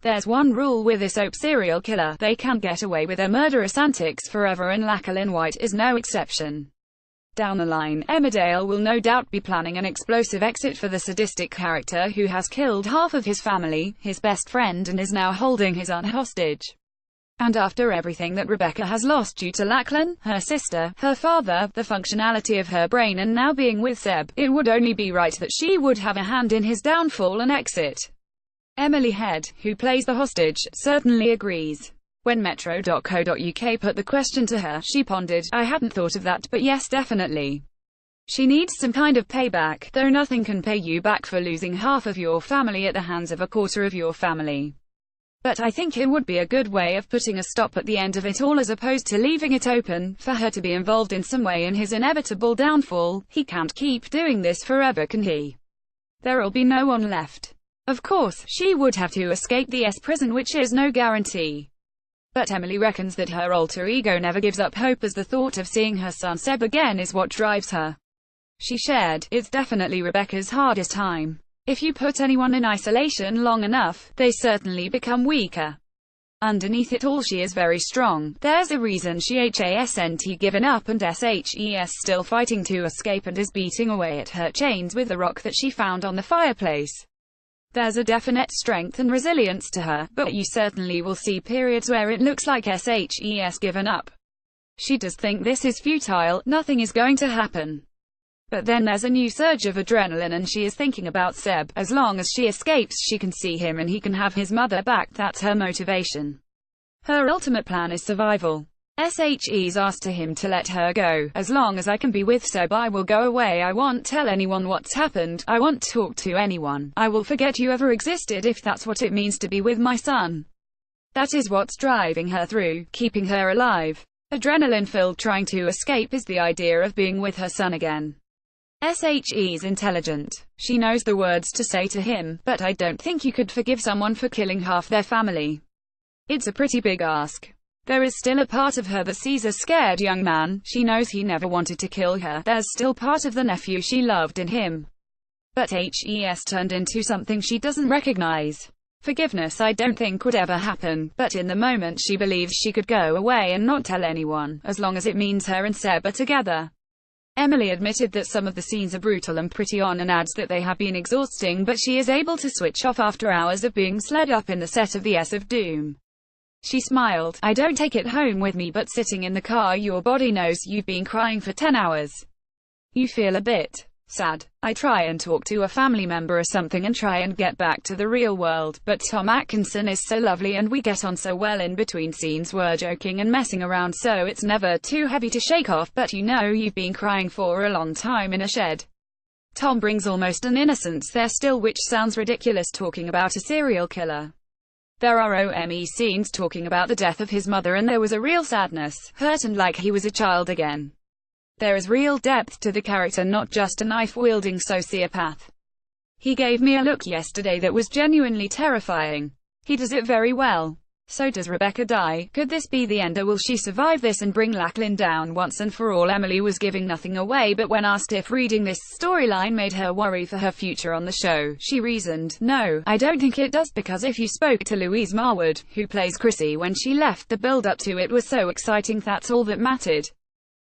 There's one rule with this soap serial killer: they can't get away with their murderous antics forever, and Lachlan White is no exception. Down the line, Emmerdale will no doubt be planning an explosive exit for the sadistic character who has killed half of his family, his best friend, and is now holding his aunt hostage. And after everything that Rebecca has lost due to Lachlan, her sister, her father, the functionality of her brain, and now being with Seb, it would only be right that she would have a hand in his downfall and exit. Emily Head, who plays the hostage, certainly agrees. When Metro.co.uk put the question to her, she pondered, "I hadn't thought of that, but yes, definitely. She needs some kind of payback, though nothing can pay you back for losing half of your family at the hands of a quarter of your family. But I think it would be a good way of putting a stop at the end of it all, as opposed to leaving it open for her to be involved in some way in his inevitable downfall. He can't keep doing this forever, can he? There'll be no one left. Of course, she would have to escape the prison, which is no guarantee. But Emily reckons that her alter ego never gives up hope, as the thought of seeing her son Seb again is what drives her." She shared, "It's definitely Rebecca's hardest time. If you put anyone in isolation long enough, they certainly become weaker. Underneath it all, she is very strong. There's a reason she hasn't given up and is still fighting to escape, and is beating away at her chains with the rock that she found on the fireplace. There's a definite strength and resilience to her, but you certainly will see periods where it looks like she's given up. She does think this is futile, nothing is going to happen. But then there's a new surge of adrenaline, and she is thinking about Seb. As long as she escapes, she can see him and he can have his mother back. That's her motivation. Her ultimate plan is survival. She's asked him to let her go. As long as I can be with Seb, I will go away. I won't tell anyone what's happened. I won't talk to anyone. I will forget you ever existed if that's what it means to be with my son." That is what's driving her through, keeping her alive. Adrenaline-filled, trying to escape is the idea of being with her son again. She's intelligent. She knows the words to say to him, but I don't think you could forgive someone for killing half their family. It's a pretty big ask. There is still a part of her that sees a scared young man. She knows he never wanted to kill her. There's still part of the nephew she loved in him. But he's turned into something she doesn't recognize. Forgiveness I don't think would ever happen, but in the moment she believes she could go away and not tell anyone, as long as it means her and Seb are together. Emily admitted that some of the scenes are brutal and pretty on, and adds that they have been exhausting, but she is able to switch off after hours of being sled up in the set of the S of Doom. She smiled. "I don't take it home with me, but sitting in the car, your body knows you've been crying for 10 hours. You feel a bit sad. I try and talk to a family member or something and try and get back to the real world, but Tom Atkinson is so lovely and we get on so well. In between scenes we're joking and messing around, so it's never too heavy to shake off, but you know you've been crying for a long time in a shed." Tom brings almost an innocence there still, which sounds ridiculous talking about a serial killer. There are OME scenes talking about the death of his mother, and there was a real sadness, hurt, and like he was a child again. There is real depth to the character, not just a knife-wielding sociopath. He gave me a look yesterday that was genuinely terrifying. He does it very well. So does Rebecca die? Could this be the end, or will she survive this and bring Lachlan down once and for all? Emily was giving nothing away, but when asked if reading this storyline made her worry for her future on the show, she reasoned, "No, I don't think it does, because if you spoke to Louise Marwood, who plays Chrissy, when she left, the build-up to it was so exciting. That's all that mattered.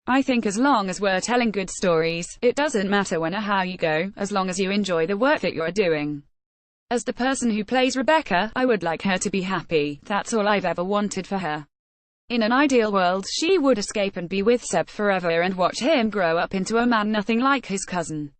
I think as long as we're telling good stories, it doesn't matter when or how you go, as long as you enjoy the work that you're doing. As the person who plays Rebecca, I would like her to be happy. That's all I've ever wanted for her. In an ideal world, she would escape and be with Seb forever and watch him grow up into a man nothing like his cousin."